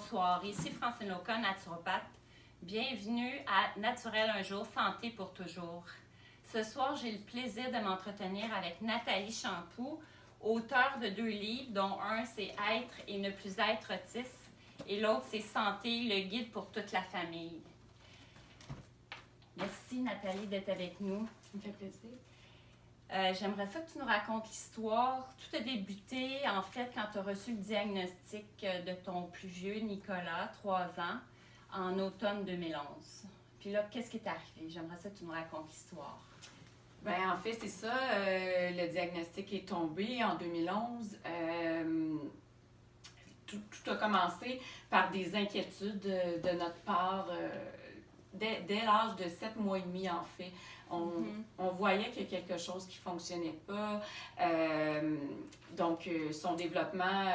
Bonsoir, ici Francine Loca, naturopathe. Bienvenue à Naturel un jour, santé pour toujours. Ce soir, j'ai le plaisir de m'entretenir avec Nathalie Champoux, auteure de 2 livres, dont un c'est Être et ne plus être autiste, et l'autre c'est Santé, le guide pour toute la famille. Merci Nathalie d'être avec nous. Ça me fait plaisir. J'aimerais ça que tu nous racontes l'histoire. Tout a débuté, en fait, quand tu as reçu le diagnostic de ton plus vieux, Nicolas, 3 ans, en automne 2011. Puis là, qu'est-ce qui est arrivé? J'aimerais ça que tu nous racontes l'histoire. Ben, en fait, c'est ça. Le diagnostic est tombé en 2011. Tout a commencé par des inquiétudes de notre part. Dès l'âge de 7 mois et demi, en fait, on voyait qu'il y a quelque chose qui ne fonctionnait pas. Donc, son développement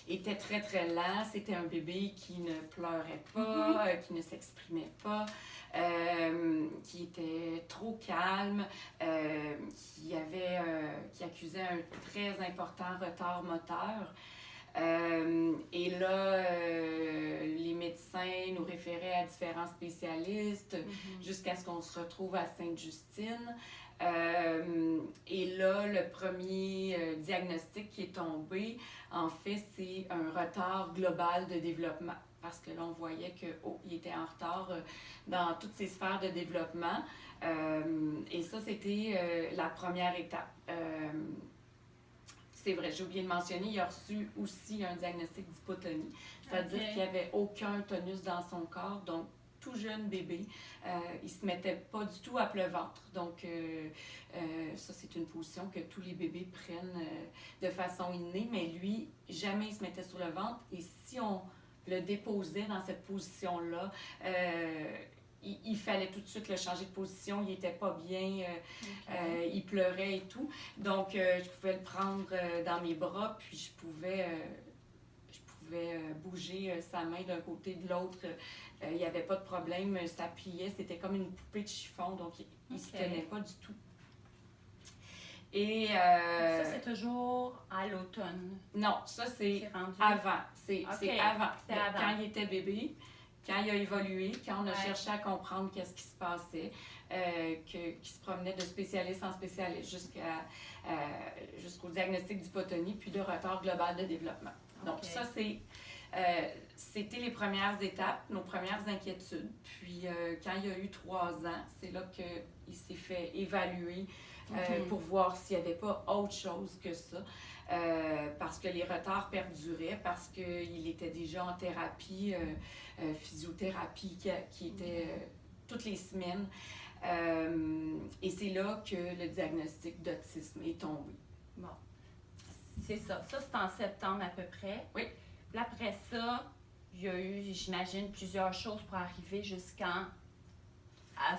était très, très lent. C'était un bébé qui ne pleurait pas, qui ne s'exprimait pas, qui était trop calme, qui accusait un très important retard moteur. Et là, les médecins nous référaient à différents spécialistes jusqu'à ce qu'on se retrouve à Sainte-Justine. Et là, le premier diagnostic qui est tombé, en fait, c'est un retard global de développement. Parce que là, on voyait qu'il était en retard dans toutes ses sphères de développement. Et ça, c'était la première étape. C'est vrai, j'ai oublié de mentionner, il a reçu aussi un diagnostic d'hypotonie. C'est-à-dire qu'il n'y avait aucun tonus dans son corps. Donc, tout jeune bébé, il ne se mettait pas du tout à plat ventre. Donc, ça, c'est une position que tous les bébés prennent de façon innée. Mais lui, jamais il se mettait sur le ventre. Et si on le déposait dans cette position-là, il fallait tout de suite le changer de position, il n'était pas bien, il pleurait et tout. Donc, je pouvais le prendre dans mes bras, puis je pouvais bouger sa main d'un côté de l'autre. Il n'y avait pas de problème, ça pliait, c'était comme une poupée de chiffon, donc il ne se tenait pas du tout. Et, ça, c'est toujours à l'automne? Non, ça, c'est rendu... avant. C'est avant. Avant. Quand il était bébé. Quand il a évolué, quand on a cherché à comprendre qu'est-ce qui se passait, qu'il se promenait de spécialiste en spécialiste jusqu'au diagnostic d'hypotonie, puis de retard global de développement. Donc ça, c'était les premières étapes, nos premières inquiétudes. Puis quand il a eu 3 ans, c'est là qu'il s'est fait évaluer pour voir s'il n'y avait pas autre chose que ça. Parce que les retards perduraient, parce qu'il était déjà en thérapie, physiothérapie qui était toutes les semaines. Et c'est là que le diagnostic d'autisme est tombé. Bon, c'est ça. Ça, c'est en septembre à peu près. Oui. Puis après ça, il y a eu, j'imagine, plusieurs choses pour arriver jusqu'à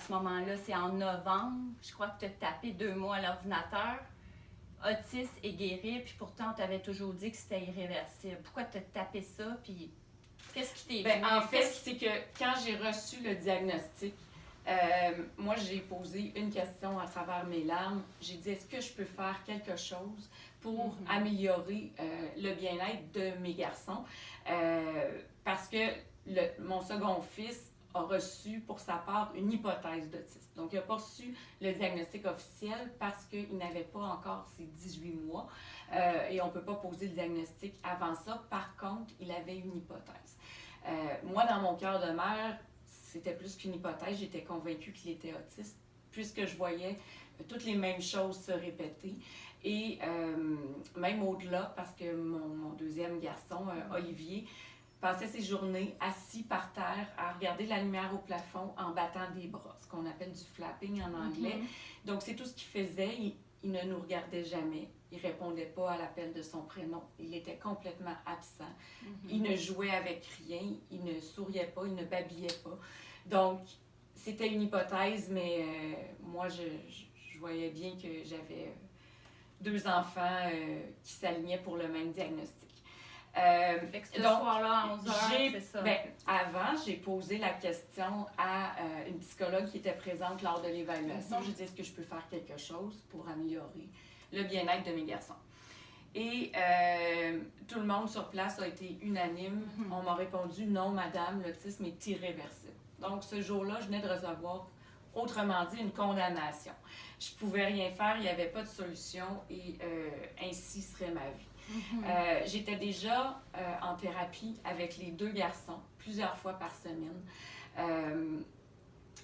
ce moment-là, c'est en novembre. Je crois que tu as tapé 2 mois à l'ordinateur. Autiste et guéri, puis pourtant, tu avais toujours dit que c'était irréversible. Pourquoi tu as tapé ça, puis qu'est-ce qui t'est venu? En fait, c'est que quand j'ai reçu le diagnostic, moi, j'ai posé une question à travers mes larmes. J'ai dit, est-ce que je peux faire quelque chose pour améliorer le bien-être de mes garçons? Parce que mon second fils a reçu pour sa part une hypothèse d'autisme. Donc, il n'a pas reçu le diagnostic officiel parce qu'il n'avait pas encore ses 18 mois et on ne peut pas poser le diagnostic avant ça. Par contre, il avait une hypothèse. Moi, dans mon cœur de mère, c'était plus qu'une hypothèse. J'étais convaincue qu'il était autiste puisque je voyais toutes les mêmes choses se répéter. Et même au-delà, parce que mon deuxième garçon, Olivier, passait ses journées assis par terre à regarder la lumière au plafond en battant des bras, ce qu'on appelle du flapping en anglais. Donc, c'est tout ce qu'il faisait. Il ne nous regardait jamais. Il ne répondait pas à l'appel de son prénom. Il était complètement absent. Il ne jouait avec rien. Il ne souriait pas. Il ne babillait pas. Donc, c'était une hypothèse, mais moi, je voyais bien que j'avais 2 enfants qui s'alignaient pour le même diagnostic. Fait que ce soir-là, à 11h, c'est ça? Avant, j'ai posé la question à une psychologue qui était présente lors de l'évaluation. J'ai dit, est-ce que je peux faire quelque chose pour améliorer le bien-être de mes garçons? Et tout le monde sur place a été unanime. On m'a répondu non, madame, l'autisme est irréversible. Donc, ce jour-là, je venais de recevoir, autrement dit, une condamnation. Je pouvais rien faire, il n'y avait pas de solution et ainsi serait ma vie. J'étais déjà en thérapie avec les 2 garçons plusieurs fois par semaine.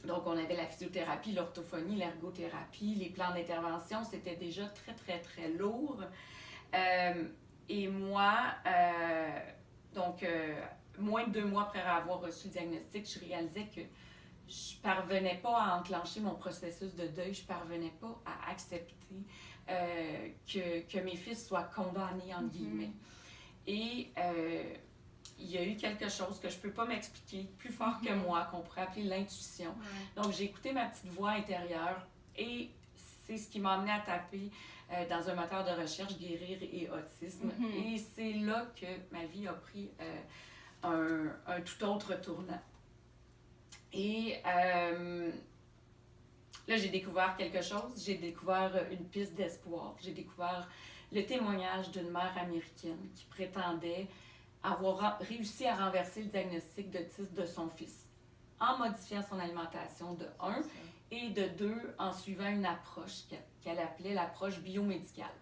Donc, on avait la physiothérapie, l'orthophonie, l'ergothérapie, les plans d'intervention, c'était déjà très, très, très lourd. Et moi, moins de 2 mois après avoir reçu le diagnostic, je réalisais que je parvenais pas à enclencher mon processus de deuil, je parvenais pas à accepter que mes fils soient condamnés, entre guillemets. Et il y a eu quelque chose que je peux pas m'expliquer, plus fort que moi, qu'on pourrait appeler l'intuition. Donc, j'ai écouté ma petite voix intérieure et c'est ce qui m'a amené à taper dans un moteur de recherche guérir et autisme. Et c'est là que ma vie a pris un tout autre tournant. Et là, j'ai découvert quelque chose. J'ai découvert une piste d'espoir. J'ai découvert le témoignage d'une mère américaine qui prétendait avoir réussi à renverser le diagnostic d'autisme de son fils en modifiant son alimentation de 1 et de 2 en suivant une approche qu'elle appelait l'approche biomédicale.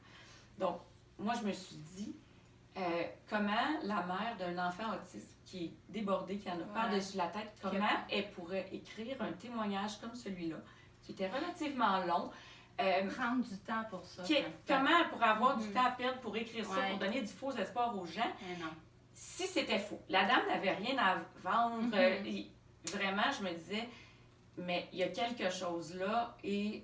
Donc, moi, je me suis dit, comment la mère d'un enfant autiste qui est débordé, qui en a par-dessus la tête, comment elle pourrait écrire un témoignage comme celui-là, qui était relativement long. Prendre du temps pour ça. Comment elle pourrait avoir du temps à perdre pour écrire ça, pour donner du faux espoir aux gens, si c'était faux. La dame n'avait rien à vendre. Vraiment, je me disais, mais il y a quelque chose là et...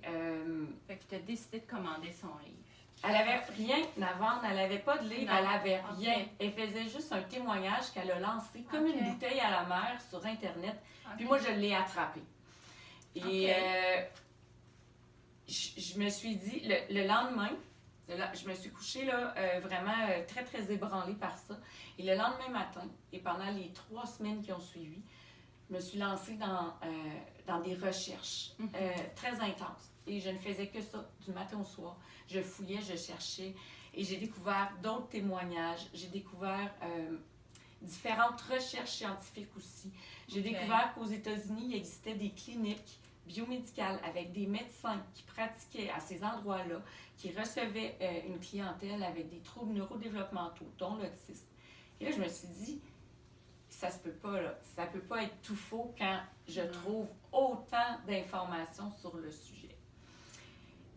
Fait que tu as décidé de commander son livre. Elle n'avait rien à vendre, elle n'avait pas de livre, elle n'avait rien. Elle faisait juste un témoignage qu'elle a lancé comme une bouteille à la mer sur Internet. Puis moi, je l'ai attrapé. Et je me suis dit, le lendemain, je me suis couchée là, vraiment très, très ébranlée par ça. Et le lendemain matin, et pendant les 3 semaines qui ont suivi, je me suis lancée dans des recherches très intenses. Et je ne faisais que ça, du matin au soir. Je fouillais, je cherchais. Et j'ai découvert d'autres témoignages. J'ai découvert différentes recherches scientifiques aussi. J'ai découvert qu'aux États-Unis, il existait des cliniques biomédicales avec des médecins qui pratiquaient à ces endroits-là, qui recevaient une clientèle avec des troubles neurodéveloppementaux, dont l'autisme. Et là, je me suis dit, ça se peut pas, là. Ça peut pas être tout faux quand je trouve autant d'informations sur le sujet.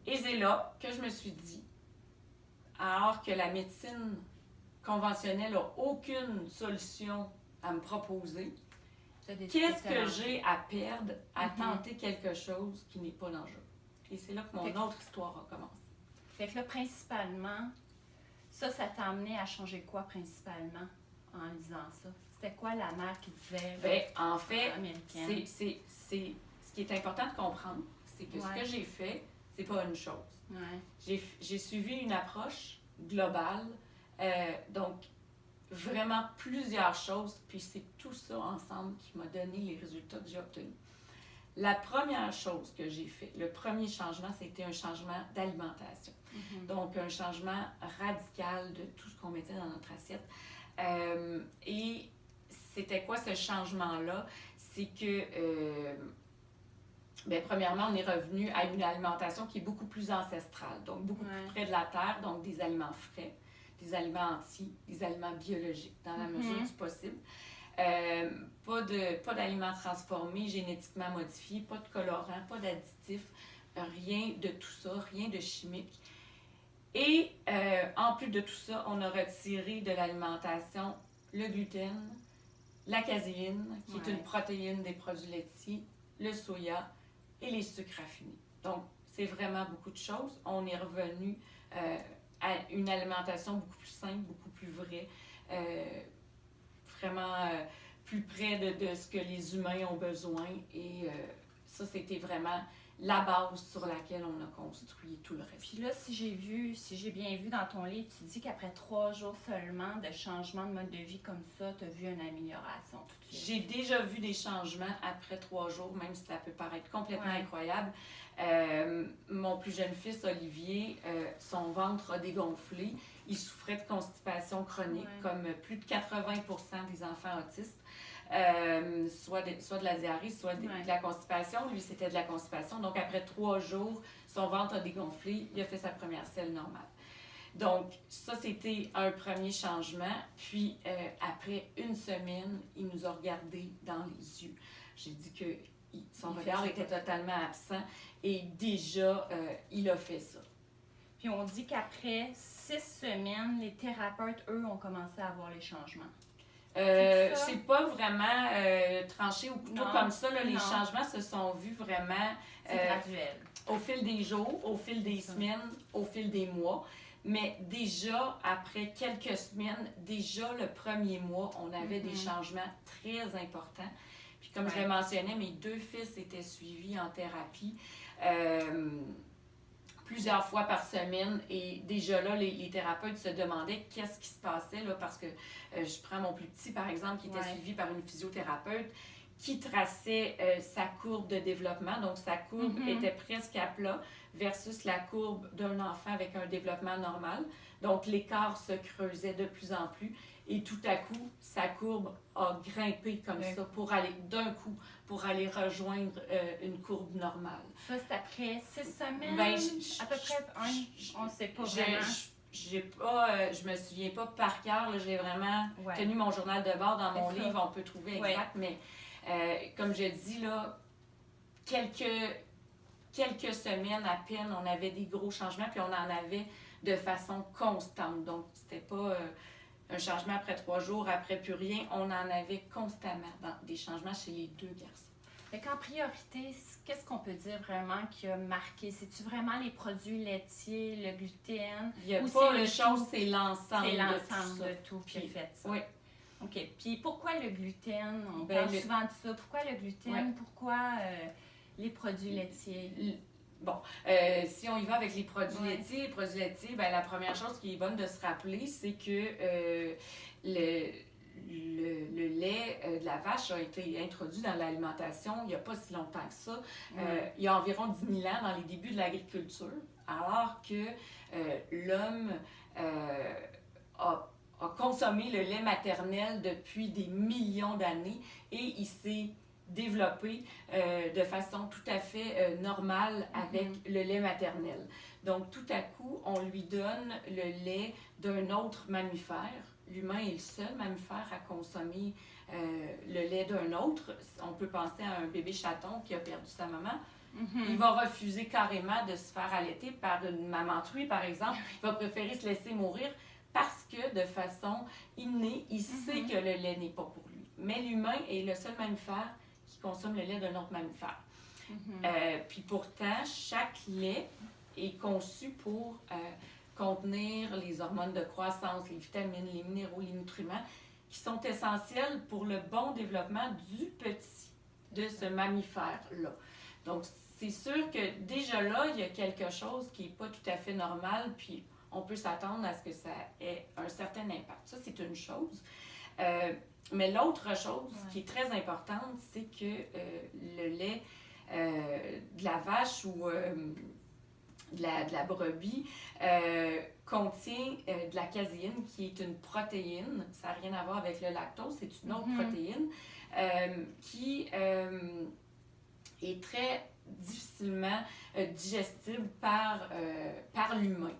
Et c'est là que je me suis dit, alors que la médecine conventionnelle n'a aucune solution à me proposer, qu'est-ce que j'ai à perdre à tenter quelque chose qui n'est pas dangereux? Et c'est là que mon autre histoire a commencé. Fait que là, principalement, ça t'a amené à changer quoi principalement en lisant ça? C'était quoi la mère qui disait? Bien, en fait, américaine? c'est ce qui est important de comprendre, c'est que ce que j'ai fait, c'est pas une chose. J'ai suivi une approche globale, donc vraiment plusieurs choses, puis c'est tout ça ensemble qui m'a donné les résultats que j'ai obtenus. La première chose que j'ai fait, le premier changement, c'était un changement d'alimentation. Donc, un changement radical de tout ce qu'on mettait dans notre assiette. Et c'était quoi ce changement-là? C'est que, premièrement, on est revenu à une alimentation qui est beaucoup plus ancestrale, donc beaucoup plus près de la terre, donc des aliments frais, des aliments entiers, des aliments biologiques, dans la mesure du possible. Pas d'aliments transformés, génétiquement modifiés, pas de colorants, pas d'additifs, rien de tout ça, rien de chimique. Et en plus de tout ça, on a retiré de l'alimentation le gluten, la caséine, qui est une protéine des produits laitiers, le soya et les sucres raffinés. Donc, c'est vraiment beaucoup de choses. On est revenu à une alimentation beaucoup plus simple, beaucoup plus vraie, vraiment plus près de ce que les humains ont besoin. Et ça, c'était vraiment la base sur laquelle on a construit tout le reste. Puis là, si j'ai bien vu dans ton livre, tu dis qu'après 3 jours seulement de changement de mode de vie comme ça, tu as vu une amélioration tout de suite. J'ai déjà vu des changements après 3 jours, même si ça peut paraître complètement incroyable. Mon plus jeune fils, Olivier, son ventre a dégonflé. Il souffrait de constipation chronique, comme plus de 80% des enfants autistes. Soit de la diarrhée, soit de la constipation. Lui, c'était de la constipation. Donc, après 3 jours, son ventre a dégonflé. Il a fait sa première selle normale. Donc, ça, c'était un premier changement. Puis, après 1 semaine, il nous a regardés dans les yeux. J'ai dit que son regard était totalement absent et déjà, il a fait ça. Puis, on dit qu'après 6 semaines, les thérapeutes, eux, ont commencé à voir les changements. C'est pas vraiment tranché au couteau comme ça. Là, les changements se sont vus vraiment graduel. Au fil des jours, au fil des semaines, au fil des mois. Mais déjà, après quelques semaines, déjà le premier mois, on avait des changements très importants. Puis comme je le mentionnais, mes 2 fils étaient suivis en thérapie plusieurs fois par semaine. Et déjà là, les thérapeutes se demandaient qu'est-ce qui se passait, là, parce que je prends mon plus petit, par exemple, qui était suivi par une physiothérapeute qui traçait sa courbe de développement. Donc, sa courbe était presque à plat versus la courbe d'un enfant avec un développement normal. Donc, l'écart se creusait de plus en plus. Et tout à coup, sa courbe a grimpé comme ça pour aller d'un coup, pour aller rejoindre une courbe normale. Ça, c'est après 6 semaines? Ben, à peu près on ne sait pas vraiment. Je me souviens pas par cœur. J'ai vraiment tenu mon journal de bord dans mon livre. On peut trouver exact, mais comme je dis, là, quelques semaines à peine, on avait des gros changements, puis on en avait de façon constante. Donc, c'était pas un changement après 3 jours, après plus rien. On en avait constamment des changements chez les 2 garçons. Fait qu'en priorité, qu'est-ce qu'on peut dire vraiment qui a marqué? C'est-tu vraiment les produits laitiers, le gluten? Il n'y a pas une chose, c'est l'ensemble. C'est l'ensemble de tout qui a fait ça. Oui. OK. Puis pourquoi le gluten? On parle souvent de ça. Pourquoi le gluten? Pourquoi les produits laitiers? Bon, si on y va avec les produits laitiers, la première chose qui est bonne de se rappeler, c'est que le lait de la vache a été introduit dans l'alimentation il n'y a pas si longtemps que ça. Il y a environ 10 000 ans, dans les débuts de l'agriculture, alors que l'homme a consommé le lait maternel depuis des millions d'années et il s'est développé de façon tout à fait normale avec le lait maternel. Donc, tout à coup, on lui donne le lait d'un autre mammifère. L'humain est le seul mammifère à consommer le lait d'un autre. On peut penser à un bébé chaton qui a perdu sa maman. Il va refuser carrément de se faire allaiter par une maman truie, par exemple. Il va préférer se laisser mourir parce que, de façon innée, il sait que le lait n'est pas pour lui. Mais l'humain est le seul mammifère qui consomme le lait d'un autre mammifère. Puis pourtant, chaque lait est conçu pour contenir les hormones de croissance, les vitamines, les minéraux, les nutriments qui sont essentiels pour le bon développement du petit, de ce mammifère-là. Donc, c'est sûr que déjà là, il y a quelque chose qui n'est pas tout à fait normal, puis on peut s'attendre à ce que ça ait un certain impact. Ça, c'est une chose. Mais l'autre chose qui est très importante, c'est que le lait de la vache ou de la brebis contient de la caséine, qui est une protéine. Ça n'a rien à voir avec le lactose, c'est une autre protéine qui est très difficilement digestible par l'humain.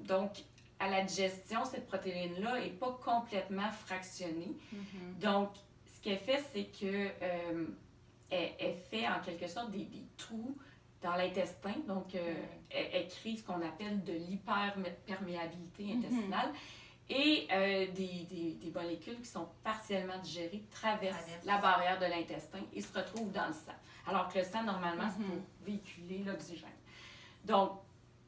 Donc, à la digestion, cette protéine-là n'est pas complètement fractionnée. Donc, ce qu'elle fait, c'est que elle fait en quelque sorte des trous dans l'intestin. Donc, elle crée ce qu'on appelle de l'hyperperméabilité intestinale. Et des molécules qui sont partiellement digérées traversent la barrière de l'intestin et se retrouvent dans le sang. Alors que le sang, normalement, c'est pour véhiculer l'oxygène. Donc,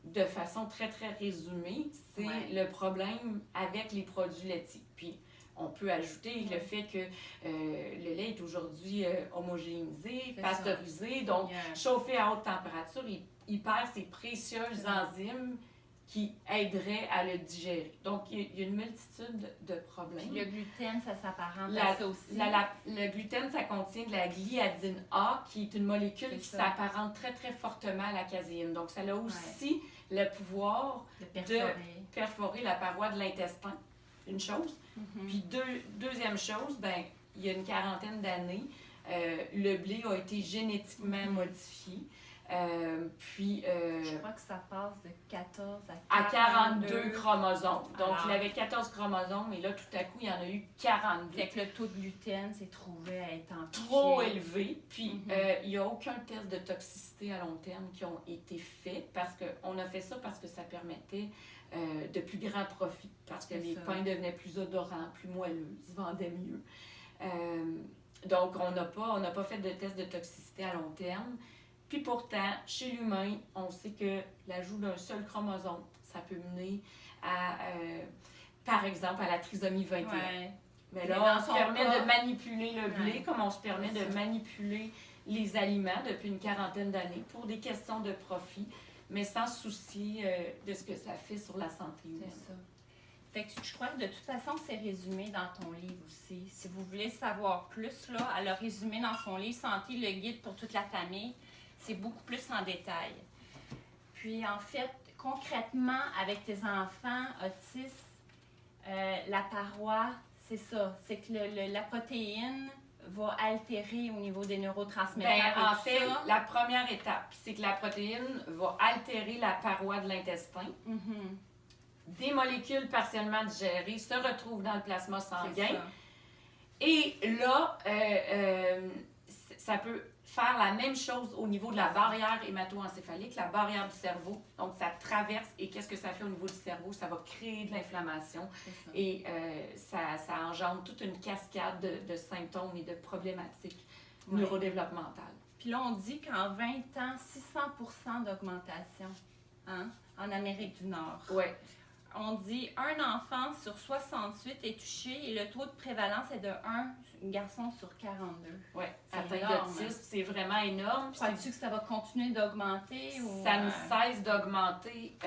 de façon très, très résumée, c'est le problème avec les produits laitiers. Puis, on peut ajouter le fait que le lait est aujourd'hui homogénéisé, pasteurisé, donc chauffé à haute température, il perd ses précieuses enzymes qui aideraient à le digérer. Donc, il y a une multitude de problèmes. Puis le gluten, ça s'apparente à ça aussi. Le gluten, ça contient de la gliadine A, qui est une molécule qui s'apparente très, très fortement à la caséine. Donc, ça a aussi le pouvoir de perforer la paroi de l'intestin, une chose. Puis, deuxième chose, ben, il y a une quarantaine d'années, le blé a été génétiquement modifié. Je crois que ça passe de 14 à 42 chromosomes. Donc, il avait 14 chromosomes, et là, tout à coup, il y en a eu 42. Fait que le taux de gluten s'est trouvé à être trop élevé. Puis, il n'y a aucun test de toxicité à long terme qui ont été faits, parce qu'on a fait ça parce que ça permettait de plus grands profits, parce que les pains devenaient plus odorants, plus moelleux, ils se vendaient mieux. Donc, on n'a pas fait de test de toxicité à long terme. Puis pourtant, chez l'humain, on sait que l'ajout d'un seul chromosome, ça peut mener à, par exemple, à la trisomie 21. Ouais. Mais là, on se permet de manipuler le blé comme on se permet de manipuler les aliments depuis une quarantaine d'années pour des questions de profit, mais sans souci de ce que ça fait sur la santé humaine. C'est ça. Fait que je crois que de toute façon, c'est résumé dans ton livre aussi. Si vous voulez savoir plus, là, elle a résumé dans son livre « Santé, le guide pour toute la famille ». C'est beaucoup plus en détail. Puis, en fait, concrètement, avec tes enfants autistes, la paroi, c'est ça. C'est que la protéine va altérer au niveau des neurotransmetteurs. En fait, la première étape, c'est que la protéine va altérer la paroi de l'intestin. Des molécules partiellement digérées se retrouvent dans le plasma sanguin. Et là, ça peut faire la même chose au niveau de la barrière hémato-encéphalique, la barrière du cerveau. Donc, ça traverse, et qu'est-ce que ça fait au niveau du cerveau? Ça va créer de l'inflammation et ça engendre toute une cascade de symptômes et de problématiques neurodéveloppementales. Puis là, on dit qu'en 20 ans, 600% d'augmentation en Amérique du Nord. Oui. On dit un enfant sur 68 est touché et le taux de prévalence est de 1 garçon sur 42. Oui, atteint d'autisme, c'est vraiment énorme. Crois-tu que ça va continuer d'augmenter? Ça ne cesse d'augmenter.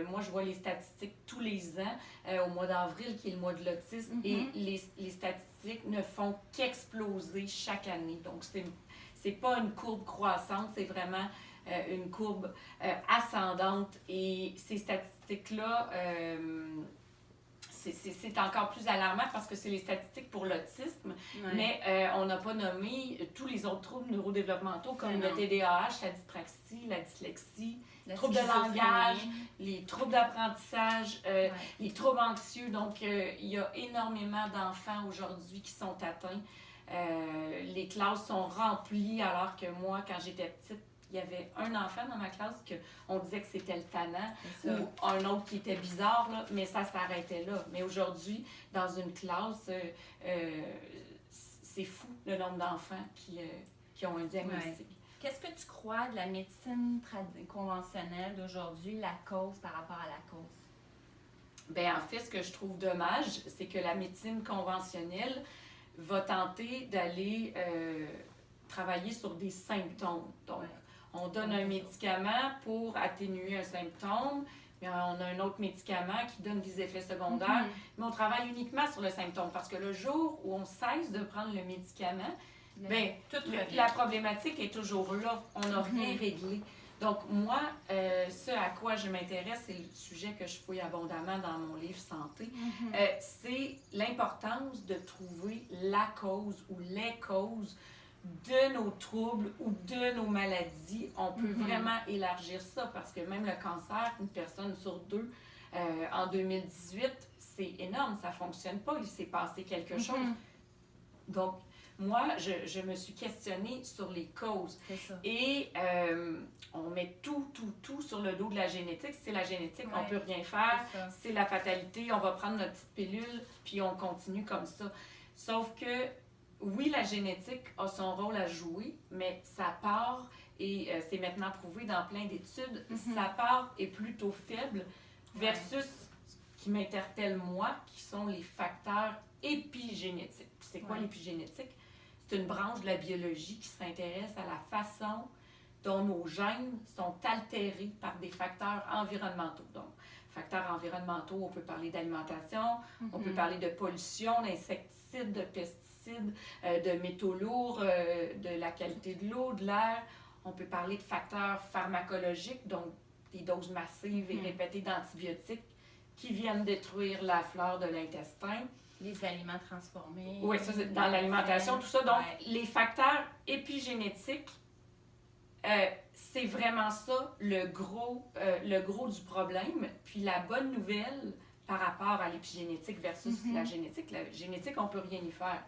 Moi, je vois les statistiques tous les ans, au mois d'avril, qui est le mois de l'autisme, et les statistiques ne font qu'exploser chaque année. Donc, c'est pas une courbe croissante, c'est vraiment une courbe ascendante. Et ces statistiques-là, c'est encore plus alarmant parce que c'est les statistiques pour l'autisme, mais on n'a pas nommé tous les autres troubles neurodéveloppementaux comme le TDAH, la dyspraxie, la dyslexie, les troubles de langage, les troubles d'apprentissage, les troubles anxieux. Donc, il y a énormément d'enfants aujourd'hui qui sont atteints. Les classes sont remplies alors que moi, quand j'étais petite, il y avait un enfant dans ma classe qu'on disait que c'était le tannant ou un autre qui était bizarre, là, mais ça s'arrêtait là. Mais aujourd'hui, dans une classe, c'est fou le nombre d'enfants qui ont un diagnostic. Qu'est-ce que tu crois de la médecine conventionnelle d'aujourd'hui, la cause par rapport à la cause? Bien, en fait, ce que je trouve dommage, c'est que la médecine conventionnelle va tenter d'aller travailler sur des symptômes. Donc, on donne un médicament pour atténuer un symptôme, mais on a un autre médicament qui donne des effets secondaires, mais on travaille uniquement sur le symptôme parce que le jour où on cesse de prendre le médicament, la problématique est toujours là. On n'a rien réglé. Donc, moi, ce à quoi je m'intéresse, c'est le sujet que je fouille abondamment dans mon livre Santé, c'est l'importance de trouver la cause ou les causes de nos troubles ou de nos maladies. On peut vraiment élargir ça parce que même le cancer, une personne sur deux en 2018, c'est énorme, ça ne fonctionne pas, il s'est passé quelque chose. Donc, moi, je me suis questionnée sur les causes. Et on met tout sur le dos de la génétique. C'est la génétique, on ne peut rien faire. C'est la fatalité, on va prendre notre petite pilule, puis on continue comme ça. Sauf que, oui, la génétique a son rôle à jouer, mais sa part, et c'est maintenant prouvé dans plein d'études, sa part est plutôt faible versus ce qui m'interpelle moi, qui sont les facteurs épigénétiques. C'est quoi l'épigénétique? C'est une branche de la biologie qui s'intéresse à la façon dont nos gènes sont altérés par des facteurs environnementaux. Donc, facteurs environnementaux, on peut parler d'alimentation, on peut parler de pollution, d'insecticides, de pesticides, de métaux lourds, de la qualité de l'eau, de l'air. On peut parler de facteurs pharmacologiques, donc des doses massives et répétées d'antibiotiques qui viennent détruire la flore de l'intestin. Les aliments transformés. Oui, ça c'est dans l'alimentation, tout ça. Donc, les facteurs épigénétiques, c'est vraiment ça le gros du problème. Puis la bonne nouvelle par rapport à l'épigénétique versus la génétique, on ne peut rien y faire.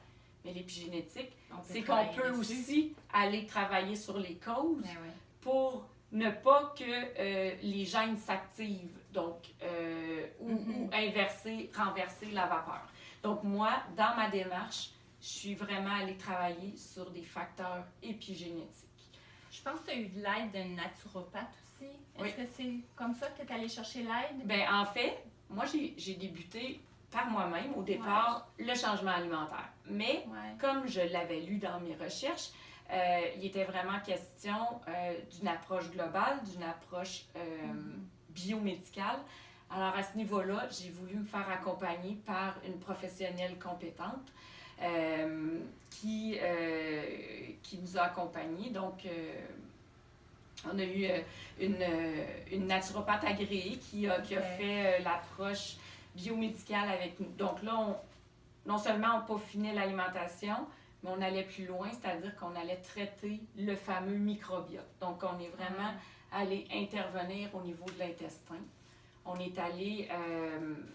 Mais l'épigénétique, c'est qu'on peut aussi aller travailler sur les causes pour ne pas que les gènes s'activent, donc, ou renverser la vapeur. Donc moi, dans ma démarche, je suis vraiment allée travailler sur des facteurs épigénétiques. Je pense que tu as eu de l'aide d'un naturopathe aussi. Est-ce que c'est comme ça que tu es allée chercher l'aide? Bien, en fait, moi, j'ai débuté par moi-même, au départ, le changement alimentaire. Mais, comme je l'avais lu dans mes recherches, il était vraiment question d'une approche globale, d'une approche biomédicale. Alors, à ce niveau-là, j'ai voulu me faire accompagner par une professionnelle compétente qui nous a accompagnés. Donc, on a eu une naturopathe agréée qui a fait l'approche biomédicale avec nous. Donc là, non seulement on peaufinait l'alimentation, mais on allait plus loin, c'est-à-dire qu'on allait traiter le fameux microbiote. Donc, on est vraiment allé intervenir au niveau de l'intestin. On est allé...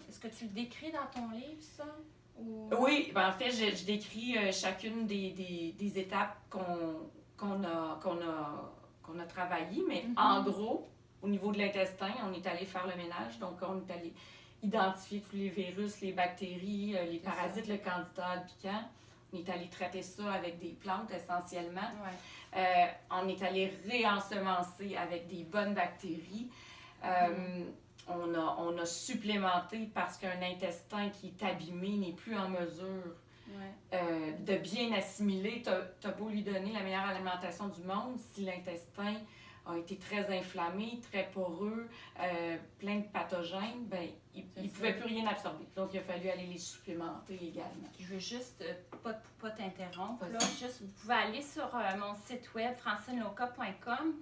Est-ce que tu le décris dans ton livre, ça? Ou... Oui, ben en fait, je décris chacune des étapes qu'on a travaillées, mais en gros, au niveau de l'intestin, on est allé faire le ménage, donc on est allé identifier tous les virus, les bactéries, les parasites, le candida albicans. On est allé traiter ça avec des plantes essentiellement. On est allé réensemencer avec des bonnes bactéries. On a supplémenté parce qu'un intestin qui est abîmé n'est plus en mesure de bien assimiler. Tu as beau lui donner la meilleure alimentation du monde, si l'intestin a été très inflammé, très poreux, plein de pathogènes, ben, il ne pouvait plus rien absorber. Donc, il a fallu aller les supplémenter également. Je veux juste, pas t'interrompre, là, juste, vous pouvez aller sur mon site web francineloca.com.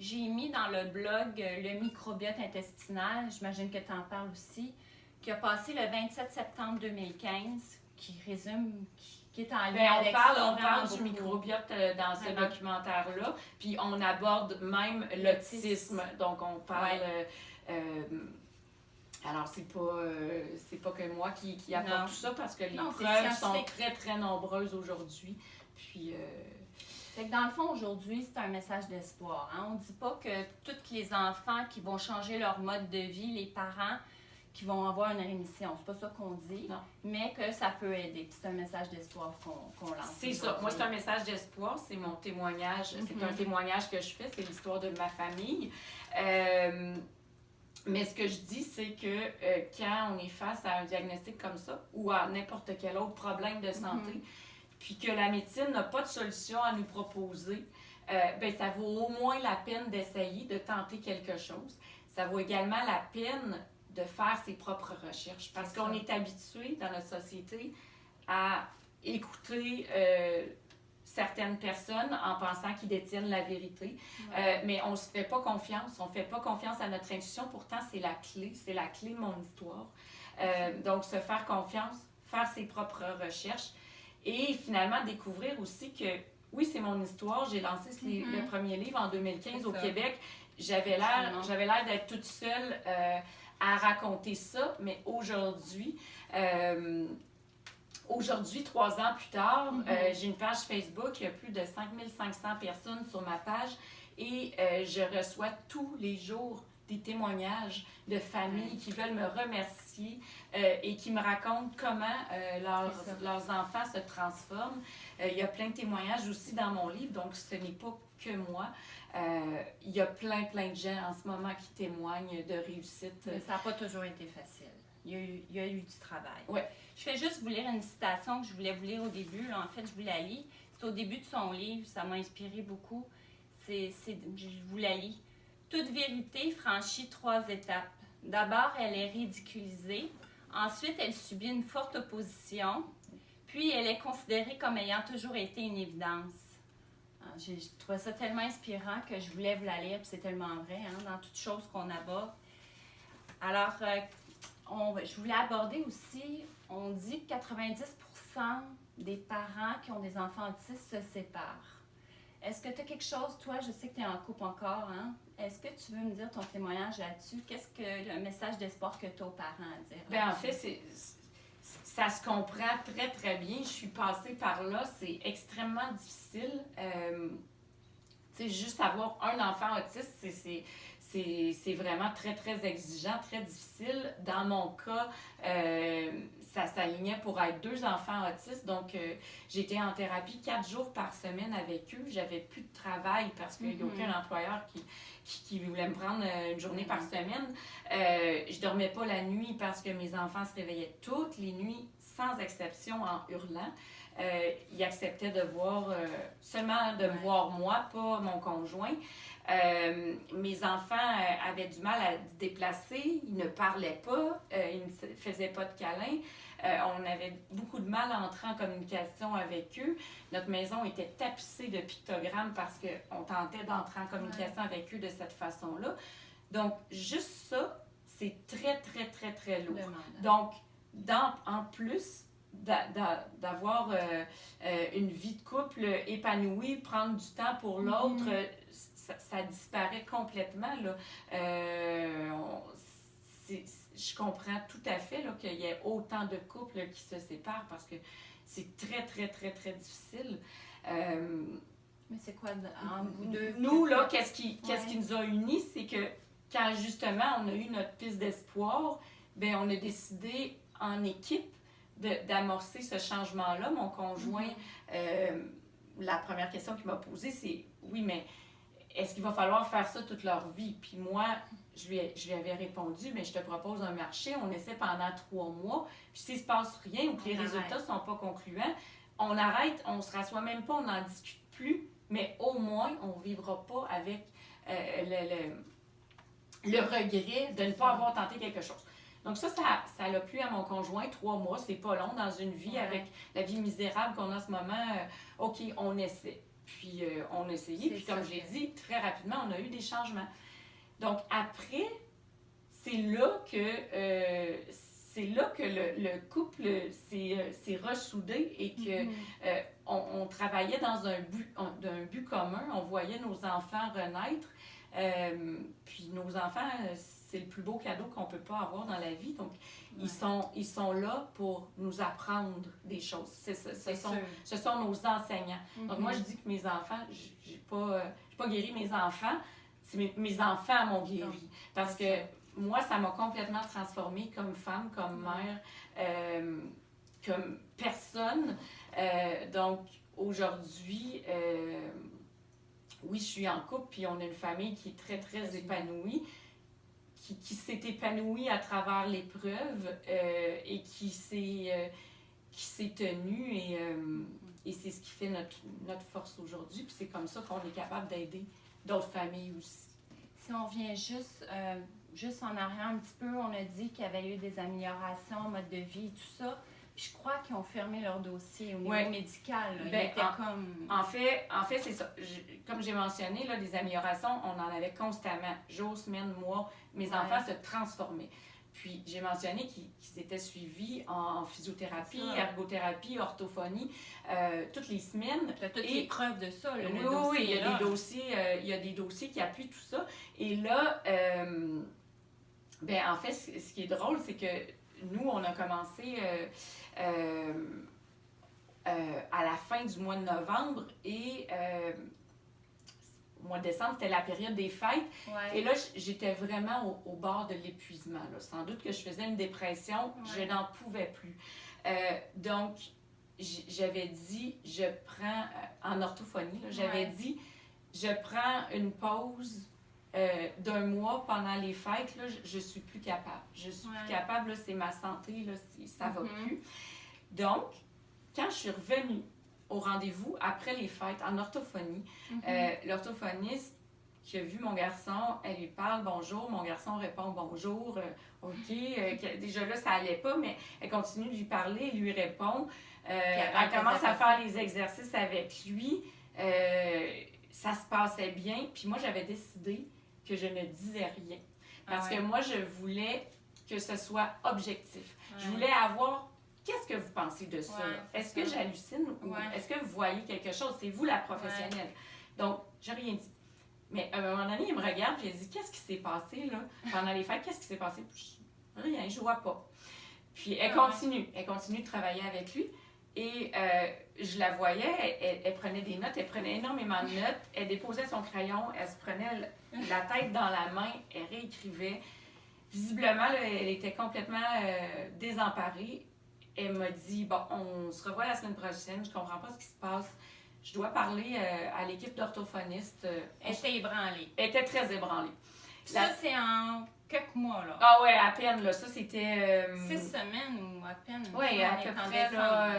J'ai mis dans le blog le microbiote intestinal, j'imagine que tu en parles aussi, qui a passé le 27 septembre 2015, qui résume, qui est en lien avec ça. On parle du microbiote dans ce documentaire-là, puis on aborde même l'autisme. Donc, on parle... alors, c'est pas que moi qui apporte tout ça, parce que les preuves sont très, très nombreuses aujourd'hui. Puis... Fait que dans le fond, aujourd'hui, c'est un message d'espoir. Hein? On ne dit pas que tous les enfants qui vont changer leur mode de vie, les parents qui vont avoir une rémission. C'est pas ça qu'on dit, mais que ça peut aider. C'est un message d'espoir qu'on lance. C'est ça. Moi, c'est un message d'espoir. C'est mon témoignage. C'est un témoignage que je fais. C'est l'histoire de ma famille. Mais ce que je dis, c'est que quand on est face à un diagnostic comme ça ou à n'importe quel autre problème de santé, puis que la médecine n'a pas de solution à nous proposer, ben ça vaut au moins la peine d'essayer, de tenter quelque chose. Ça vaut également la peine de faire ses propres recherches. Parce qu'on est habitué dans notre société à écouter certaines personnes en pensant qu'ils détiennent la vérité. Mais on ne se fait pas confiance. On ne fait pas confiance à notre intuition. Pourtant, c'est la clé. C'est la clé de mon histoire. Donc, se faire confiance, faire ses propres recherches. Et finalement, découvrir aussi que, oui, c'est mon histoire. J'ai lancé le premier livre en 2015 au Québec. J'avais l'air d'être toute seule à raconter ça, mais aujourd'hui, 3 ans plus tard, j'ai une page Facebook, il y a plus de 5500 personnes sur ma page et je reçois tous les jours des témoignages de familles qui veulent me remercier et qui me racontent comment leurs enfants se transforment. Il y a plein de témoignages aussi dans mon livre, donc ce n'est pas que moi. Il y a plein de gens en ce moment qui témoignent de réussite. Mais ça n'a pas toujours été facile. il y a eu du travail. Ouais. Je vais juste vous lire une citation que je voulais vous lire au début. Là, en fait, je vous la lis. C'est au début de son livre. Ça m'a inspiré beaucoup. Je vous la lis. Toute vérité franchit 3 étapes. D'abord, elle est ridiculisée. Ensuite, elle subit une forte opposition. Puis, elle est considérée comme ayant toujours été une évidence. J'ai trouvé ça tellement inspirant que je voulais vous la lire. Puis c'est tellement vrai, hein, dans toutes choses qu'on aborde. Alors, je voulais aborder aussi, on dit que 90% des parents qui ont des enfants autistes se séparent. Est-ce que tu as quelque chose, toi, je sais que tu es en couple encore, hein? Est-ce que tu veux me dire ton témoignage là-dessus? Qu'est-ce que le message d'espoir que tu as aux parents à dire? Bien, en fait, ça se comprend très, très bien. Je suis passée par là. C'est extrêmement difficile. Tu sais, juste avoir un enfant autiste, c'est vraiment très, très exigeant, très difficile. Dans mon cas, ça s'alignait pour être 2 enfants autistes. Donc, j'étais en thérapie 4 jours par semaine avec eux. J'avais plus de travail parce qu'il n'y a aucun employeur qui voulait me prendre une journée par semaine. Je dormais pas la nuit parce que mes enfants se réveillaient toutes les nuits, sans exception, en hurlant. Ils acceptaient de voir, seulement de me voir moi, pas mon conjoint. Mes enfants avaient du mal à se déplacer, ils ne parlaient pas, ils ne faisaient pas de câlins. On avait beaucoup de mal à entrer en communication avec eux. Notre maison était tapissée de pictogrammes parce qu'on tentait d'entrer en communication avec eux de cette façon-là. Donc, juste ça, c'est très, très, très, très lourd. Donc, en plus d'avoir une vie de couple épanouie, prendre du temps pour l'autre, ça disparaît complètement. Là. Je comprends tout à fait là, qu'il y ait autant de couples qui se séparent parce que c'est très, très, très, très difficile. Mais c'est quoi en vous deux? Nous, là, qu'est-ce qui nous a unis, c'est que quand justement on a eu notre piste d'espoir, bien, on a décidé en équipe d'amorcer ce changement-là. Mon conjoint, la première question qu'il m'a posée, c'est « Oui, mais est-ce qu'il va falloir faire ça toute leur vie? » Puis moi, je lui avais répondu « Mais je te propose un marché, on essaie pendant 3 mois, puis s'il ne se passe rien ou que les résultats ne sont pas concluants, on arrête, on ne se rassoit même pas, on n'en discute plus, mais au moins, on ne vivra pas avec le regret de ne pas avoir tenté quelque chose. » Donc ça l'a plu à mon conjoint, 3 mois, c'est pas long dans une vie avec la vie misérable qu'on a en ce moment. OK, on essaie. Puis on a essayé, puis comme je l'ai dit, très rapidement, on a eu des changements. Donc après, c'est là que le couple s'est ressoudé et que on travaillait dans un but commun, on voyait nos enfants renaître. Puis nos enfants, c'est le plus beau cadeau qu'on peut pas avoir dans la vie. Donc, ils sont là pour nous apprendre des choses. Ce sont nos enseignants. Donc, moi, je dis que mes enfants, j'ai pas guéri mes enfants, c'est mes enfants m'ont guéri. Parce que moi, ça m'a complètement transformée comme femme, comme mère, comme personne. Donc, aujourd'hui, oui, je suis en couple, puis on a une famille qui est très, très épanouie, qui s'est épanouie à travers l'épreuve et qui s'est tenue et c'est ce qui fait notre force aujourd'hui. Puis c'est comme ça qu'on est capable d'aider d'autres familles aussi. Si on vient juste en arrière un petit peu, on a dit qu'il y avait eu des améliorations en mode de vie et tout ça. Je crois qu'ils ont fermé leur dossier au niveau médical. En fait, c'est ça. Comme j'ai mentionné, là, des améliorations, on en avait constamment, jours, semaines, mois. Mes enfants se transformaient. Puis, j'ai mentionné qu'ils étaient suivis en physiothérapie, ergothérapie, orthophonie, toutes les semaines. Tu as toutes les preuves de ça. Là, oui, il y a des dossiers qui appuient tout ça. Et là, en fait, ce qui est drôle, c'est que nous, on a commencé à la fin du mois de novembre et au mois de décembre, c'était la période des fêtes. Et là, j'étais vraiment au bord de l'épuisement. Sans doute que je faisais une dépression, je n'en pouvais plus. Donc, j'avais dit, en orthophonie, j'avais dit, je prends une pause d'un mois pendant les fêtes, là, je suis plus capable. Je suis plus capable, là, c'est ma santé, là, ça va plus. Donc, quand je suis revenue au rendez-vous après les fêtes en orthophonie, l'orthophoniste qui a vu mon garçon, elle lui parle bonjour, mon garçon répond bonjour, ok, déjà là ça allait pas, mais elle continue de lui parler, il lui répond, elle commence à faire les exercices avec lui, ça se passait bien, puis moi j'avais décidé que je ne disais rien, parce que moi je voulais que ce soit objectif, je voulais avoir qu'est-ce que vous pensez de ça? Est-ce que j'hallucine ou est-ce que vous voyez quelque chose? C'est vous la professionnelle. Donc, j'ai rien dit. Mais à un moment donné, il me regarde et il dit qu'est-ce qui s'est passé là? Pendant les fêtes, qu'est-ce qui s'est passé? Rien, je vois pas. Puis elle continue de travailler avec lui. Et je la voyais, elle prenait des notes, elle prenait énormément de notes, elle déposait son crayon, elle se prenait la tête dans la main, elle réécrivait. Visiblement, là, elle était complètement désemparée. Elle m'a dit, bon, on se revoit la semaine prochaine, je comprends pas ce qui se passe. Je dois parler à l'équipe d'orthophonistes. Elle était ébranlée. Elle était très ébranlée. Ça, c'est en quelques mois, là. Ah ouais, à peine, là. Ça, c'était... 6 semaines ou à peine? Oui, à peu près, là...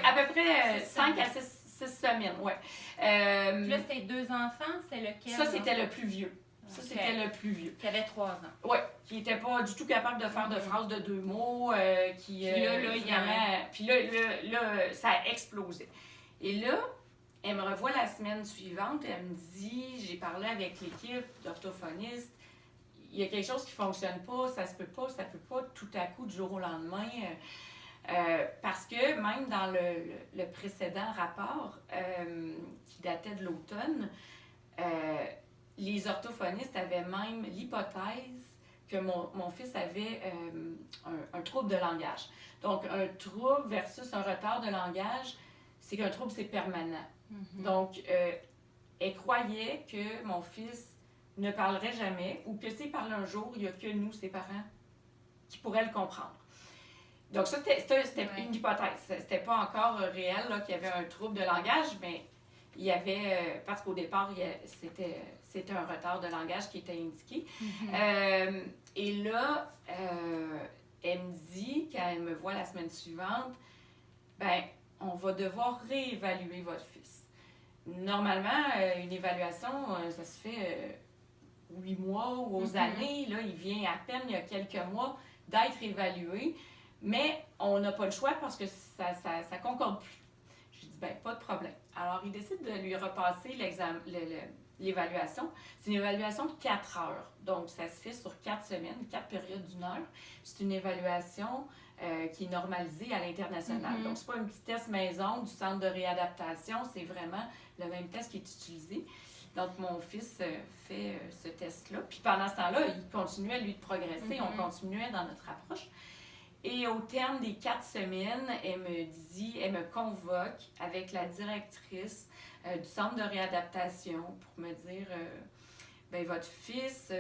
à peu près 5 à 6 semaines, oui. Puis là, c'était 2 enfants, c'est lequel? Ça, c'était le plus vieux. Ça, c'était le plus vieux. Qui avait 3 ans. Oui, qui n'était pas du tout capable de faire de phrases de 2 mots. Puis là, ça a explosé. Et là, elle me revoit la semaine suivante et elle me dit, j'ai parlé avec l'équipe d'orthophonistes, il y a quelque chose qui ne fonctionne pas, ça peut pas tout à coup du jour au lendemain. Parce que même dans le précédent rapport qui datait de l'automne, les orthophonistes avaient même l'hypothèse que mon fils avait un trouble de langage. Donc, un trouble versus un retard de langage, c'est qu'un trouble, c'est permanent. Donc, elle croyait que mon fils ne parlerait jamais ou que s'il parle un jour, il n'y a que nous, ses parents, qui pourraient le comprendre. Donc, ça, c'était une hypothèse. C'était pas encore réel là, qu'il y avait un trouble de langage, mais il y avait, parce qu'au départ, c'était un retard de langage qui était indiqué. Et là, elle me dit, quand elle me voit la semaine suivante, ben, on va devoir réévaluer votre fils. Normalement, une évaluation, ça se fait 8 mois ou aux années. Là, il vient à peine, il y a quelques mois, d'être évalué. Mais on n'a pas le choix parce que ça concorde plus. Je dis, ben, pas de problème. Alors, il décide de lui repasser l'évaluation. C'est une évaluation de 4 heures. Donc, ça se fait sur 4 semaines, 4 périodes d'1 heure. C'est une évaluation qui est normalisée à l'international. Donc, c'est pas un petit test maison du centre de réadaptation. C'est vraiment le même test qui est utilisé. Donc, mon fils fait ce test-là. Puis, pendant ce temps-là, il continuait, lui, de progresser. On continuait dans notre approche. Et au terme des 4 semaines, elle me convoque avec la directrice du centre de réadaptation pour me dire ben, votre fils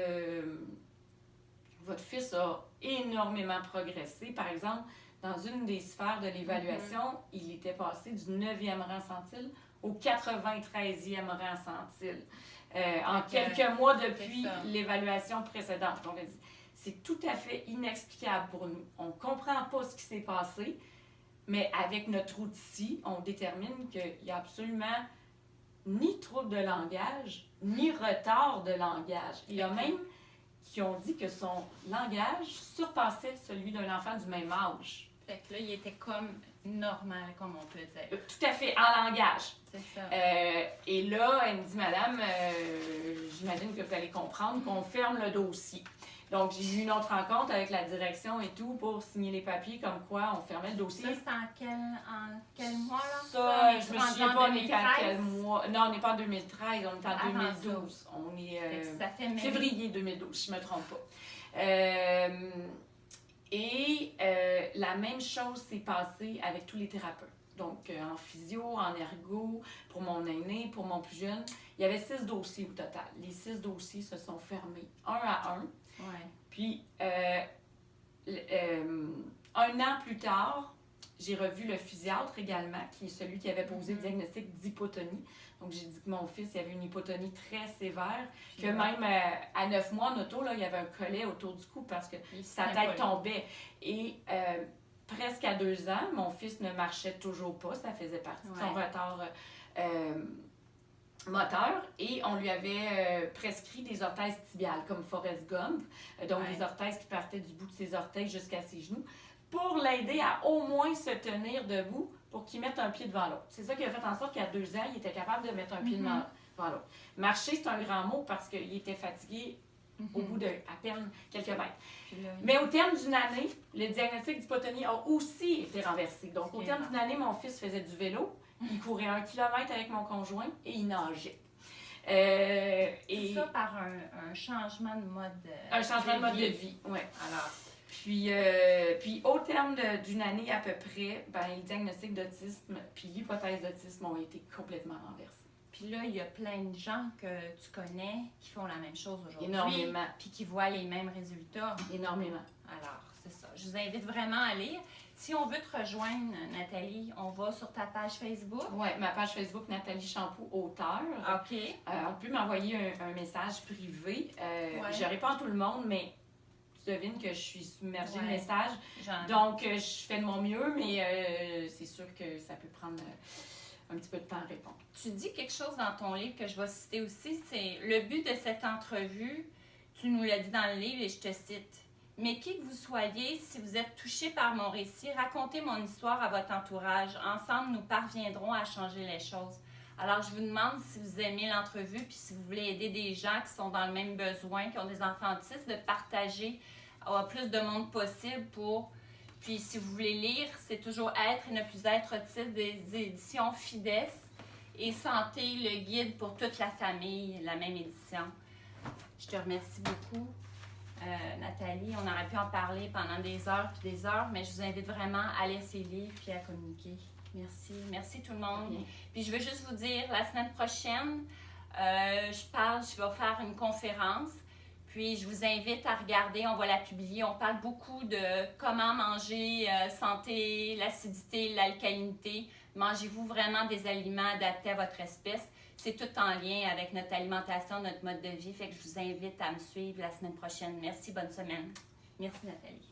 a énormément progressé. Par exemple, dans une des sphères de l'évaluation, il était passé du 9e rang centile au 93e rang centile en quelques mois depuis l'évaluation précédente. Donc, elle dit, c'est tout à fait inexplicable pour nous. On ne comprend pas ce qui s'est passé, mais avec notre outil, on détermine qu'il n'y a absolument ni trouble de langage, ni retard de langage. Il y a même qui ont dit que son langage surpassait celui d'un enfant du même âge. Fait que là, il était comme normal, comme on peut dire. Tout à fait, en langage. C'est ça. Et là, elle me dit, madame, j'imagine que vous allez comprendre qu'on ferme le dossier. Donc, j'ai eu une autre rencontre avec la direction et tout pour signer les papiers comme quoi on fermait le dossier. Ça, c'est en quel mois, là? Ça, je me souviens pas, on est en quel mois. Non, on n'est pas en 2013, on est en 2012. On est ça fait février 2012, si je ne me trompe pas. La même chose s'est passée avec tous les thérapeutes. Donc, en physio, en ergo, pour mon aîné, pour mon plus jeune. Il y avait 6 dossiers au total. Les 6 dossiers se sont fermés un à un. Ouais. Puis, 1 an plus tard, J'ai revu le physiatre également, qui est celui qui avait posé le diagnostic d'hypotonie. Donc, j'ai dit que mon fils il avait une hypotonie très sévère, que même à 9 mois en auto, là, il y avait un collet autour du cou parce que sa tête tombait. Et presque à 2 ans, mon fils ne marchait toujours pas. Ça faisait partie de son retard moteur. Et on lui avait prescrit des orthèses tibiales, comme Forrest Gump. Donc, des orthèses qui partaient du bout de ses orteils jusqu'à ses genoux, pour l'aider à au moins se tenir debout pour qu'il mette un pied devant l'autre. C'est ça qui a fait en sorte qu'à 2 ans, il était capable de mettre un pied devant l'autre. Marcher, c'est un grand mot parce qu'il était fatigué au bout de à peine quelques mètres. Mais au terme d'une année, le diagnostic d'hypotonie a aussi été renversé. Donc, au terme d'une année, mon fils faisait du vélo, il courait 1 kilomètre avec mon conjoint et il nageait. Et ça par un changement de mode de vie. Un changement de mode de vie, oui. Alors, puis au terme d'une année à peu près, le diagnostic d'autisme puis l'hypothèse d'autisme ont été complètement renversés. Puis là, il y a plein de gens que tu connais qui font la même chose aujourd'hui. Énormément. Puis qui voient les mêmes résultats. Énormément. Alors, c'est ça. Je vous invite vraiment à lire. Si on veut te rejoindre, Nathalie, on va sur ta page Facebook. Oui, ma page Facebook, Nathalie Champoux, auteure. OK. On peut m'envoyer un message privé. Je réponds à tout le monde, mais tu devines que je suis submergée de messages. Donc, je fais de mon mieux, mais c'est sûr que ça peut prendre un petit peu de temps à répondre. Tu dis quelque chose dans ton livre que je vais citer aussi, c'est le but de cette entrevue, tu nous l'as dit dans le livre et je te cite. Mais qui que vous soyez, si vous êtes touché par mon récit, racontez mon histoire à votre entourage. Ensemble, nous parviendrons à changer les choses. Alors, je vous demande si vous aimez l'entrevue puis si vous voulez aider des gens qui sont dans le même besoin, qui ont des enfants autistes, de partager à plus de monde possible pour... Puis, si vous voulez lire, c'est toujours Être et ne plus être autiste des éditions Fides et Santé, le guide pour toute la famille, la même édition. Je te remercie beaucoup. Nathalie, on aurait pu en parler pendant des heures puis des heures, mais je vous invite vraiment à lire ces livres puis à communiquer. Merci. Merci tout le monde. Bien. Puis je veux juste vous dire, la semaine prochaine, je vais faire une conférence. Puis je vous invite à regarder, on va la publier. On parle beaucoup de comment manger santé, l'acidité, l'alcalinité. Mangez-vous vraiment des aliments adaptés à votre espèce. C'est tout en lien avec notre alimentation, notre mode de vie. Fait que je vous invite à me suivre la semaine prochaine. Merci, bonne semaine. Merci Nathalie.